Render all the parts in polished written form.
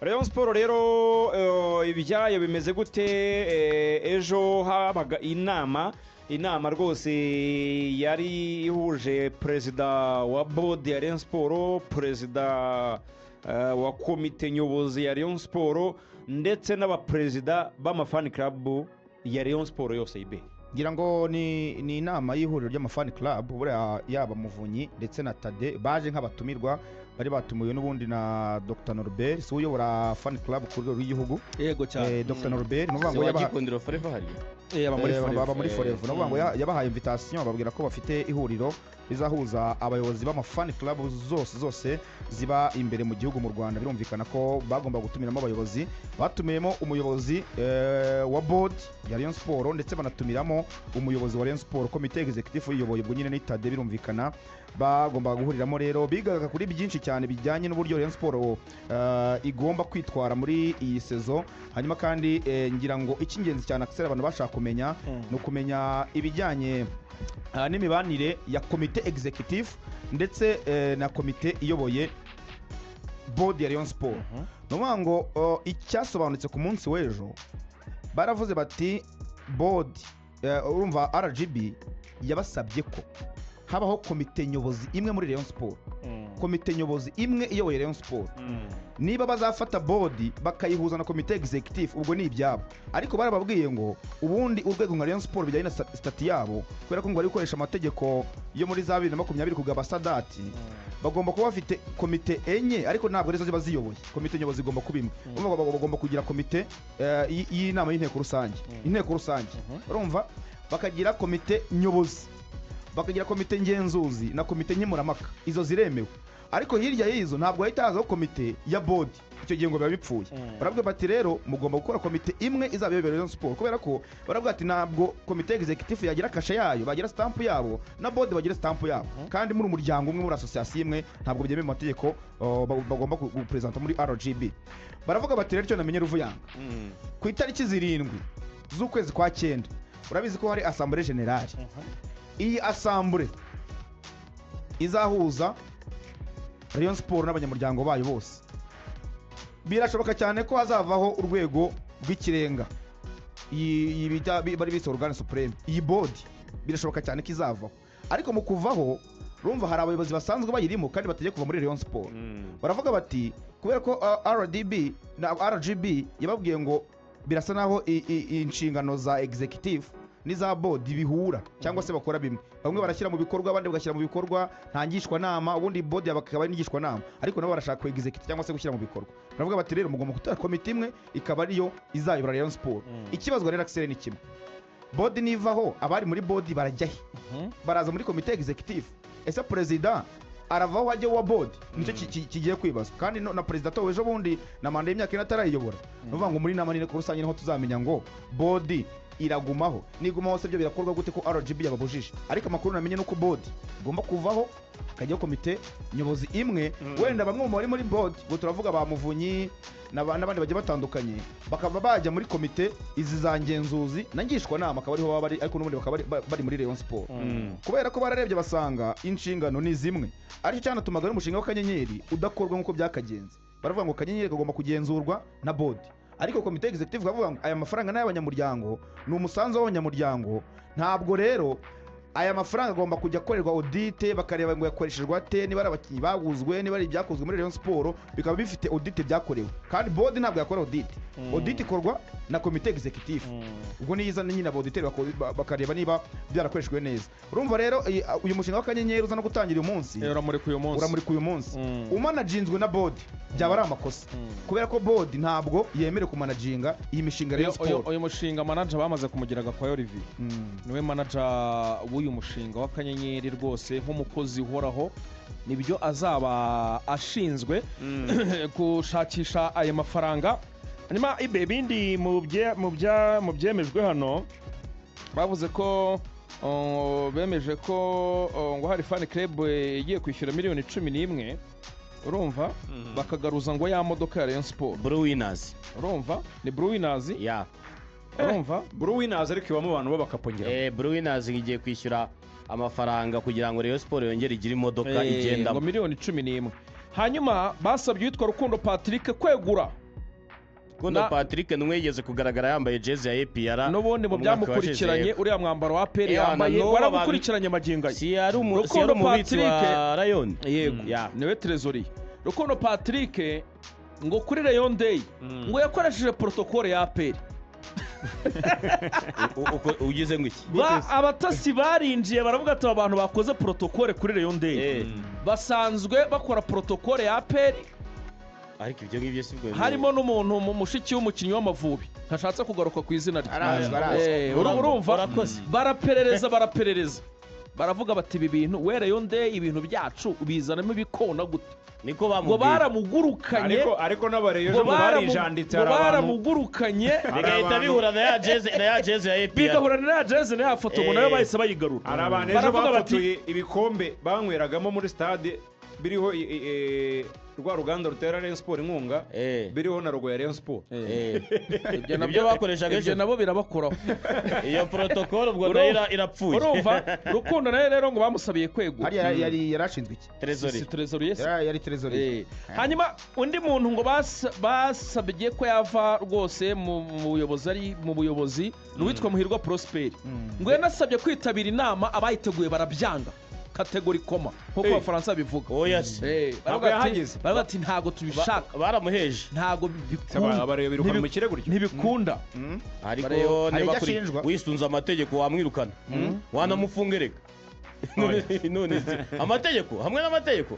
Rayon Sport rero ibyayo bimeze gute? Ejo habaga inama rwose yari ihuje perezida wa board ya Rayon Sport, perezida wa komite nyobozi ya Rayon Sport ndetse n'abaperezida b'amafani club ya Rayon Sport yose ibe. ngira ngo ni inama y'ihuriro ry'amafani club buriya yaba Muvunyi ndetse na Tade baje nk'abatumirwa bari batumiwe n'ubundi na Dr Norbert si uyobora fan club ku rwego rw'igihugu. Yego cyane Dr Norbert nuvuga ngo yabagikundiro forever hari baba muri forever nuvuga ngo yabahaye invitation babwira ko bafite ihuriro rizahuza abayobozi b'amafani club zose ziba imbere mu gihugu mu Rwanda. Birumvikana ko bagomba gutumiramo abayobozi, batumiyemo umuyobozi wa board ya Rayon Sport ndetse banatumiramo umuyobozi wa Rayon Sport komite executive yiyoboye ubwo nyine n'Itade. Birumvikana bagomba guhuriramo rero bigaga kuri byinshi cyane bijyanye n'uburyo Rayon Sport igomba kwitwara muri iyi sezo. Hanyuma kandi ngira ngo icy'ingenzi cyane akisera abantu bashaka kumenya no kumenya ibijyanye n'imibanire ya komite executive ndetse na komite iyoboye board ya Rayon Sport. Nuvuga ngo icyasobanutse ku munsi w'ejo baravuze bati board urumva RGB yabasabye ko habaho komite nyobozi imwe muri Rayon Sport, komite nyobozi imwe iyoboye Rayon Sport. Niba bazafata board bakayihuza na komite executive ubwo ni ibyabo, ariko barababwiye ngo ubundi urwego nka Rayon Sport bijyanye na stati yabo kubera ko ngo bari gukoresha amategeko yo muri za 2020 kugaba sadati, bagomba kuba bafite komite enye ariko ntabwo arizo ziba ziyoboye. Komite nyobozi igomba kuba imwe, bagomba kugira komite y'inama y'inteko rusange, inteko rusange urumva, bakagira komite nyobozi, bakagira komite ngenzuzi na komite nkemuramaka. Izo ziremewe, ariko hirya y'izo ntabwo hahita hazaho komite ya board. Icyo gihe ngo biba bipfuye. Baravuga bati rero mugomba gukora komite imwe izabiyobera Rayon Sport, kubera ko baravuga ati ntabwo komite executive yagira kashe yayo, bagira stamp yabo, na board bagira stamp yabo, kandi muri umuryango umwe, muri association imwe, ntabwo byemewe mu mategeko bagomba gupresenta muri RGB. Baravuga bati rero cyo namenye Ruvuyanga ku itariki 7 z'ukwezi kwa 9 urabizi ko hari assemblée générale. Iyi assemblée izahuza Rayon Sport n'abanyamuryango bayo bose. Birashoboka cyane ko hazavaho urwego rw'ikirenga, bari bise organe supreme. Iyi board birashoboka cyane ko izavaho, ariko mu kuvaho rumva hari abayobozi basanzwe bayirimo kandi bategeka kuva muri Rayon Sport. Baravuga bati kubera ko RDB na RGB yababwiye ngo birasa naho inshingano za executive niza board bihura cyangwa se bakora bimwe, bamwe barashyira mu bikorwa abandi bagashyira mu bikorwa ntangishwa nama, ubundi board yabakaba n'ingishwa nama, ariko nabo barashaka executive cyangwa se gushyira mu bikorwa. Baravuga bati rero mugomba gutara komite imwe ikaba ariyo izayobora Rayon Sport. Ikibazwa rero akisere ni kimwe, board nivaho abari muri board barajya he? Baraza muri komite executive, ese president aravaho hajye wa board? Nicyo kigiye kwibazwa. Kandi na president to ejo bundi na manda y'imyaka ine atarayiyobora. Nuvuga ngo muri nama nine ku rusange niho tuzamenya ngo board iragumaho, nigumaho se byo birakorwa gute ko RGB yababujije. Ariko amakuru namenye nuko board igomba kuvaho hakajyaho komite nyobozi imwe. Wenda bamwe mu bari muri board ngo turavuga ba Muvunyi n'abandi bagiye batandukanye bakaba bajya muri komite izi za ngenzuzi nangishwa nama, akaba ariho baba bari, ariko n'ubundi bakaba bari muri Rayon Sport. Kubera ko bararebye basanga inshingano ni zimwe, aricyo cyane tumaga n'umushinga w'Akanyenyeri udakorwa nk'uko byakagenze. Baravuga ngo Akanyenyeri kagomba kugenzurwa na board, ariko komite executive kavuga ngo aya mafaranga n'ay'abanyamuryango ni umusanzu w'abanyamuryango, ntabwo rero aya mafaranga agomba kujya akorerwa audit bakareba ngo yakoreshejwe ate, niba ari abakinnyi baguzwe, niba ari ibyakozwe muri Rayon Sport bikaba bifite audit byakorewe. Kandi board ntabwo yakora audit, audit ikorwa na komite executive. Ubwo niyiza nyine auditeri bakareba niba byarakoreshejwe neza. Urumva rero uyu mushinga w'Akanyenyeri uza no gutangira uyu munsi, uramurika uyu munsi umanaginzwe na board, byaba ari amakosa kubera ko board ntabwo yemere kumanaginga iyi mishinga Rayon Sport. Uyu mushinga manager bamaze kumugiraga kwa Olivier, niwe manager uyu mushinga w'Akanyenyeri rwose nk'umukozi uhoraho, nibyo azaba ashinzwe gushakisha aya mafaranga. Hanyuma ibindi mu byemejwe hano bavuze ko bemeje ko ngo hari fan club igiye kwishyura miliyoni 11, urumva, bakagaruza ngo ya modoka ya Rayon Sport Blue Winners. Urumva ni Blue Winners ya urumva Blue Winners ariko ibamo abantu babakapongera. Blue Winners igiye kwishyura amafaranga kugira ngo Rayon Sport yongere igire imodoka igendamo ngo miliyoni 11. Hanyuma basabye yitwa Rukundo Patrick kwegura Rukundo Patrick numwe yigeze kugaragara yambaye jezi ya APR n'ubundi mu byamukurikiranye uriya mwambaro wa APR yambaye waramukurikiranye magingo si yari umubitsi wa Rayon yego niwe trezorier Rukundo Patrick ngo kuri Rayon Day ngo yakoresheje protocole ya APR ugize ngo iki abatasi barinjiye baravuga ati abantu bakoze protocole kuri Rayon Day basanzwe bakora protocole ya APR ariko ibyo ngibyo si bwo harimo n'umuntu mu mushiki w'umukinnyi w'Amavubi ntashatse kugaruka ku izina rye urumva baraperereza baravuga bati ibi bintu we Rayon Day ibintu byacu ubizanamo ibikona gute niko ngo baramugurukanye ariko n'abareyo barijanditse baramugurukanye bigahita bihura na ya jezi ya APR bigahura na ya jezi na ya foto ngo nayo bahise bayigarura hari abantu ejo bafotoye ibikombe banyweragamo muri stade biriho rwa ruganda rutera Rayon Sport inkunga biriho na logo ya Rayon Sport ibyo nabyo bakoreshaga ejo nabo birabakoraho iyo protocole ubwo nayo irapfuye urumva Rukundo nayo rero ngo bamusabiye kwegura yari yarashinzwe iki trezorier yari trezorier hanyuma undi muntu ngo basabye ko yava rwose mu buyobozi n'uwitwa Muhirwa Prosper ngo yanasabye kwitabira inama abayiteguye barabyanga kategori koma nkuko abafaransa bivuga baravuga ati ntago tubishaka baramuheje ntago ntibikunda ariko niba wisunze amategeko wamwirukana wanamufungereka none amategeko hamwe n'amategeko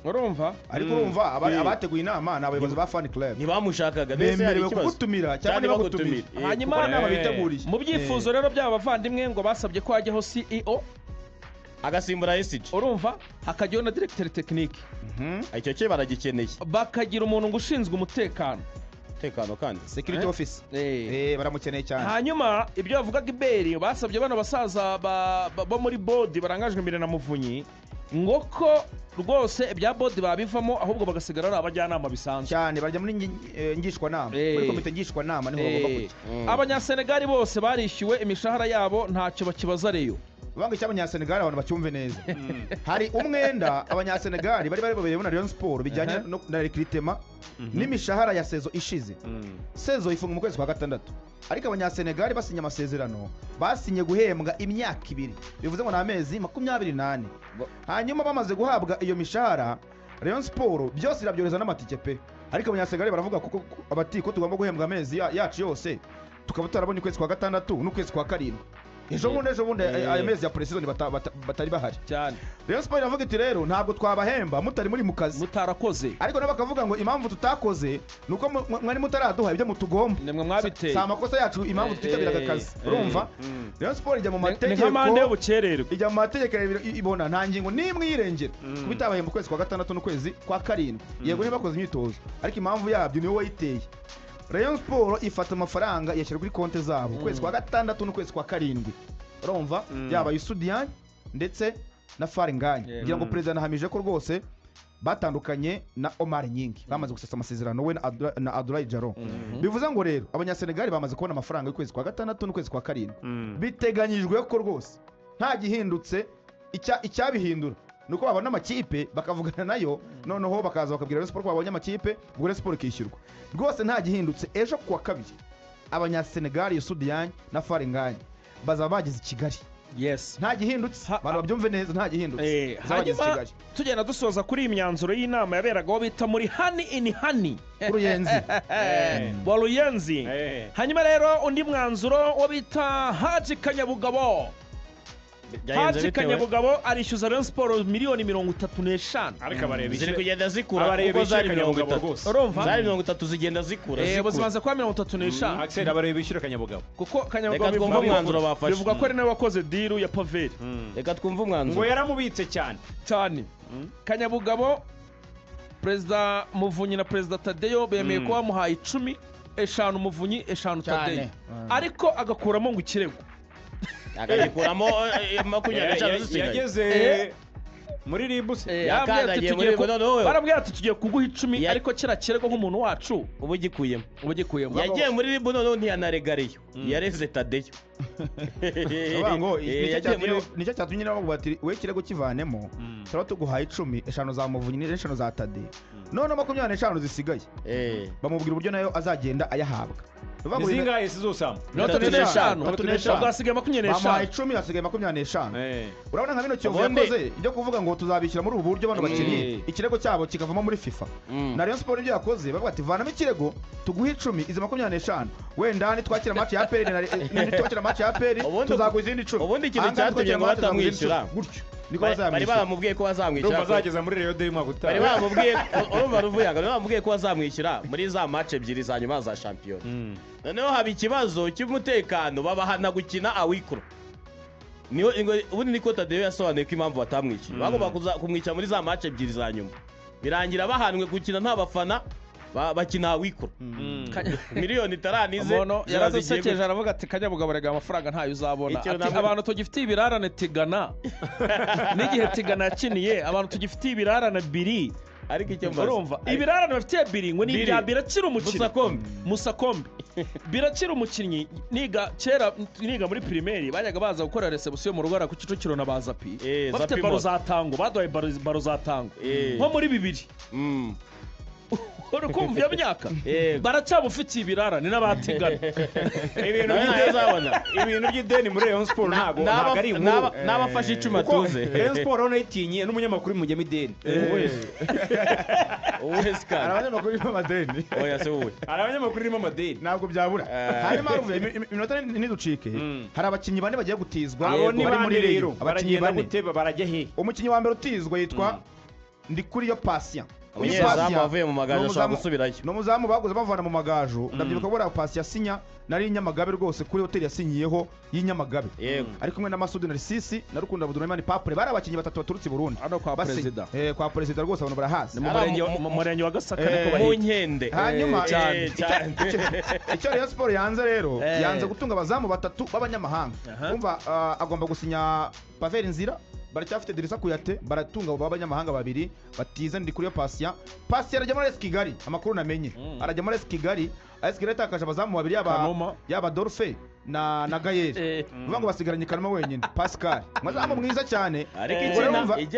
urumva ariko urumva abateguye inama ni abayobozi ba fan club ntibamushakaga bemerewe kugutumira cyangwa ntibagutumira hanyuma biteguriye mu byifuzo rero by'aba bavandimwe ngo basabye ko hajyaho CEO agasimbura SG urumva hakajyaho na directeur technique icyo cyo baragikeneye bakagira umuntu ngo ushinzwe umutekano kandi security office baramukeneye cyane hanyuma ibyo bavugaga iberi basabye bano basaza bo muri board barangajwe imbere na Muvunyi ngo ko rwose ibya board babivamo ahubwo bagasigara ari abajyanama bisanzwe cyane barya muri ngishwanama muri komite ngishwanama niho bagomba kujya abanyasenegali bose barishyuwe imishahara yabo ntacyo bakibaza reyo banga cy'abanyasenegali abantu bacyumve neza hari umwenda abanyasenegali bari bayoboye na Rayon Sport bijyanye na recruitment n'imishahara ya sezo ishize sezo ifunga mu kwezi kwa gatandatu ariko abanyasenegali basinya amasezerano basinye guhembwa imyaka 2 bivuze ngo n'amezi 28 hanyuma bamaze guhabwa iyo mishahara Rayon Sport byose irabyoreza n'amatike pe ariko abanyasenegali baravuga kuko abati ko tugomba guhembwa amezi yacu yose tukaba turabonye kwezi kwa gatandatu n'ukwezi kwa karindwi ejo bundi ayo mezi ya pre-season batari bahari cyane Rayon Sport iravuga iti rero ntabwo twabahemba mutari muri mu kazi mutarakoze ariko nabo bakavuga ngo impamvu tutakoze nuko mwari mutaraduha ibyo mutugomba nemwe mwabiteye si amakosa yacu impamvu twitabiraga akazi urumva Rayon Sport ijya mu mategeko ni nk'amande y'ubukererwe ijya mu mategeko ibona nta ngingo n'imwe yirengera kubitabahemba ukwezi kwa gatandatu n'ukwezi kwa karindwi yego ntibakoze imyitozo ariko impamvu yabyo niwe wayiteye Rayon Sport ifata amafaranga yashyira kuri konti zabo ukwezi kwa gatandatu n'ukwezi kwa karindwi urumva yaba Yusudian ndetse na Faringanye kugira ngo president nahamije ko rwose batandukanye na Omar Nyingi bamaze gusesa amasezerano we na Abdoulaye Jaro bivuze ngo rero abanyasenegali bamaze kubona amafaranga y'ukwezi kwa gatandatu n'ukwezi kwa karindwi biteganyijwe ko rwose nta gihindutse icyabihindura nuko babona amakipe bakavugana nayo noneho bakaza bakabwira Rayon Sport ko babonye amakipe ubwo Rayon Sport ikishyurwa rwose nta gihindutse ejo kuwa kabiri abanyasenegali Yusudian na Faringanye bazaba bageze i Kigali yes nta gihindutse abantu babyumve neza nta gihindutse hanyuma tugenda dusoza kuri iyi myanzuro y'inama yaberagaho bita muri hani Ruyenzi wa Ruyenzi hanyuma rero undi mwanzuro wo bita Haji Kanyabugabo Haji Kanyabugabo arishyuza Rayon Sport miliyoni 35 ariko abareba ziri kugenda zikura kuko zari 30 urumva zari 30 zigenda zikura bazimaze kwa 35 Axel abareba ishyura Kanyabugabo kuko Kanyabugabo bivuga umwanzuro bafashe bivuga ko ari nawe wakoze deal ya Pavel reka twumve umwanzuro ngo yaramubitse cyane Kanyabugabo Perezida Muvunyi na Perezida Tadeyo bemeye ko bamuhaye 10 eshanu Muvunyi eshanu Tadeyo ariko agakuramo ngo ikirego akagikuramo 25 zisigaye yageze muri ribuse yakandagiye muri barabwira ati tugiye kuguha 10 ariko kira kirego nk'umuntu wacu ubu gikuyemo yagiye muri ribu noneho ntiyanaregareyo yareze Tadeyo nicyo cyatumye nabavuga ati we kirego kivanemo turaba tuguhaye 10 eshanu za Muvunyi n'eshanu za Tadeyo none 25 zisigaye bamubwira uburyo nayo azagenda ayahabwa izingahe zose bwasigaye 25 bamuhaye 10 hasigaye 25 urabona nka bino Kiyovu yakoze ibyo kuvuga ngo tuzabishyira muri ubu buryo bano bakinnyi ikirego cyabo kikavamo muri FIFA na Rayon Sport ibyo yakoze bavuga ati vanamo ikirego tuguhe 10 izi 25 wenda nitwakira match ya APR nitwakira match ya APR tuzaguha izindi 10 ubundi ikintu cyatumye ngo batamwishyura gutyo bari baramubwiye ko bazamwishyura bazageza muri Rio de mwaka utaha bari baramubwiye urumva Ruvuyanga bamubwiye ko bazamwishyura muri za match ebyiri za nyuma za champion noneho haba ikibazo cy'umutekano babahana gukina awikro ubundi niko Tadeyo yasobanuye ko impamvu batamwishyura bagomba kumwishyura muri za match ebyiri za nyuma birangira bahanwe gukina nta bafana bakina awikro miliyoni taranize yaradusekeje aravuga ati Kanyabugabo rega amafaranga ntayo uzabona ati abantu tugifitiye ibirarane Tigana n'igihe Tigana yakiniye abantu tugifitiye ibirarane biri ariko icyo urumva ibirarane bafitiye biri ngo ni ibya birakira umukinnyi Musakombe birakira umukinnyi kera niga muri primaire bajyaga baza gukora reception mu rugara ku Kicukiro na bazapi bafite baro zatango baduhaye baro zatango nko muri 2 urukumva iyo myaka baracyabufitiye ibirarane n'abatigana ibintu by'ideni muri Rayon Sport ntago ari inkuru n'abafashe 10 atuze Rayon Sport urabona yitinye n'umunyamakuru mujyemo ideni abanyamakuru irimo amadeni abanyamakuru irimo amadeni ntabwo byabura hanyuma iminota ntiducike hari abakinnyi bane bagiye gutizwa bari muri rero baragenda guteba barajya he umukinnyi wa mbere utizwa yitwa Ndikuriyo Patient umunyezamu wavuye mu magaju ashobora gusubirayo n'umuzamu baguze bavana mu magaju ndabyibuka ko Patient yasinya nari Nyamagabe rwose kuri hoteli yasinyiyeho y'Inyamagabe ari kumwe na Masudi Narisisi na Rukundo Abdurrahman Papre bari abakinnyi batatu baturutse i Burundi hano kwa president kwa president rwose abantu barahazi mu murenge wa Gasaka niko mu Nkende hanyuma icyo Rayon Sport yanze rero yanze gutunga abazamu batatu b'abanyamahanga umva agomba gusinya Pavel Nzira baracyafite Dirisa Kuyate baratunga abo b'abanyamahanga babiri batize Ndikuriyo Patient arajya muri AS Kigali amakuru namenye arajya muri AS Kigali atakaje abazamu babiri yaba Dorfe na Gaël uvuga ngo basigaranye Kanuma wenyine Pascal mazamu mwiza cyane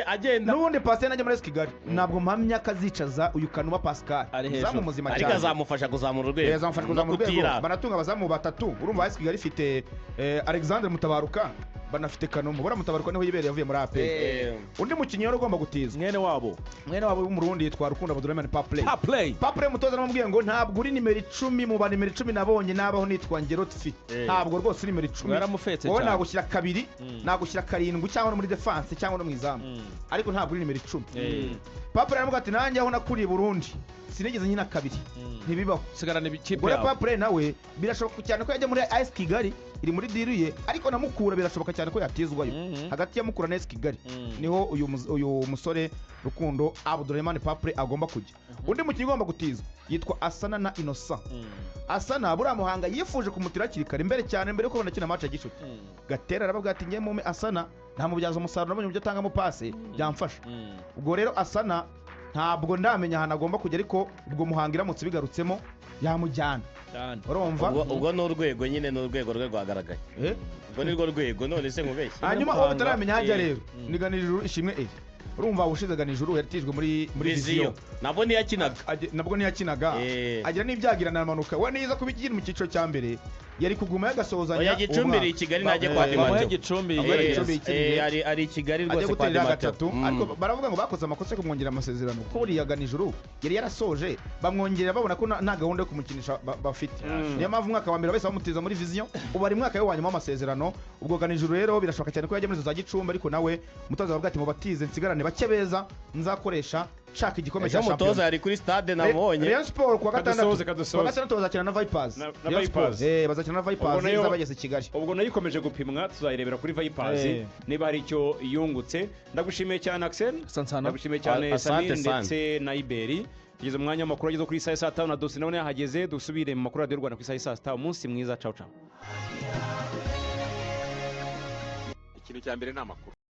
agenda n'ubundi Patient ajya muri AS Kigali ntabwo mpamya kazicaza uyu Kanuma Pascal zamu muzima cyane ariko azamufasha kuzamura urwego azamufasha kuzamura urwego banatunga abazamu batatu urumva AS Kigali ifite Alexandre Mutabaruka banafite Kanuma bora Mutabaruka niho yibereye avuye muri AP undi mukinnyi yari ugomba gutizwa mwene wabo w'umurundi yitwa Rukundo Abdurrahman Papre mutoza namubwiye ngo ntabwo uri nimero 10 mu ba nimero 10 nabonye nabaho nitwa Ngerotfi ntabwo rwose uri nimero 10 yaramufetse cyane nagushyira 2 nagushyira 7 cyangwa no muri defense cyangwa no mu izamu ariko ntabwo uri nimero 10 Papre aravuga ati nanjye aho nakuriye Burundi sinigeze nyina 2 ntibibaho sigarana ibikipe yawe Papre nawe birashoboka cyane ko yajya muri AS Kigali iri muri diruye ariko namukura birashoboka cyane ko yatizwayo hagati ya Mukura na AS Kigali niho uyu musore Rukundo Abdurrahman Papre agomba kujya undi mukinnyi ugomba gutizwa yitwa Asana na Innocent Asana buriya Muhanga yifuje kumutira kirikare imbere cyane mbere ko banakina match ya gishuti Gatera aravuga ati ngiye mume Asana nta mubyaza umusaruro nabonye ibyo atangamo passe byamfasha ubwo rero Asana ntabwo ndamenya ahantu agomba kujya ariko ubwo Muhanga iramutse bigarutsemo yamujyana urumva ubwo ni urwego nyine ni urwego rwe rwagaragaye ubwo ni rwo rwego none se nkubeshye hanyuma uwo bataramenya hajya rero niganiriro ishimwe urumva ubushizaga nijuru yaratijwe muri viziyo nabwo ntiyakinaga agira n'ibyagirana amanuka we niza kubigira mu cyiciro cya mbere yari kuguma yagasozanya Gicumbiri i Kigali najye kwa Dimando ari i Kigali rwose kwa Dimando ariko baravuga ngo bakoze amakosa yo kumwongera amasezerano kuko buriya ganijuru yari yarasoje bamwongerera babona ko nta gahunda yo kumukinisha bafite niyo mpamvu umwaka wa mbere bahise bamutiza muri viziyo ubu ari mwaka we wanyuma amasezerano ubwo ganijuru rero birashoboka cyane ko yajya muri za Gicumbi ariko nawe umutoza bavuga ati mubatize nsigarane bake beza nzakoresha shaka igikombe cya champion umutoza yari kuri stade nabonye Rayon Sport kwa gatandatu bazakina na Vipers bazakina na Vipers zabageze Kigali ubwo nayo ikomeje gupimwa tuzayirebera kuri Vipers niba hari icyo yungutse ndagushimiye cyane Axel ndagushimiye cyane Samir ndetse na Iberi tugeze umwanya w'amakuru ageze kuri saa 5 na dosi nabone yahageze dusubire mu makuru y'u Rwanda ku saa 5 umunsi mwiza ciao ciao. Ikintu cya mbere ni amakuru.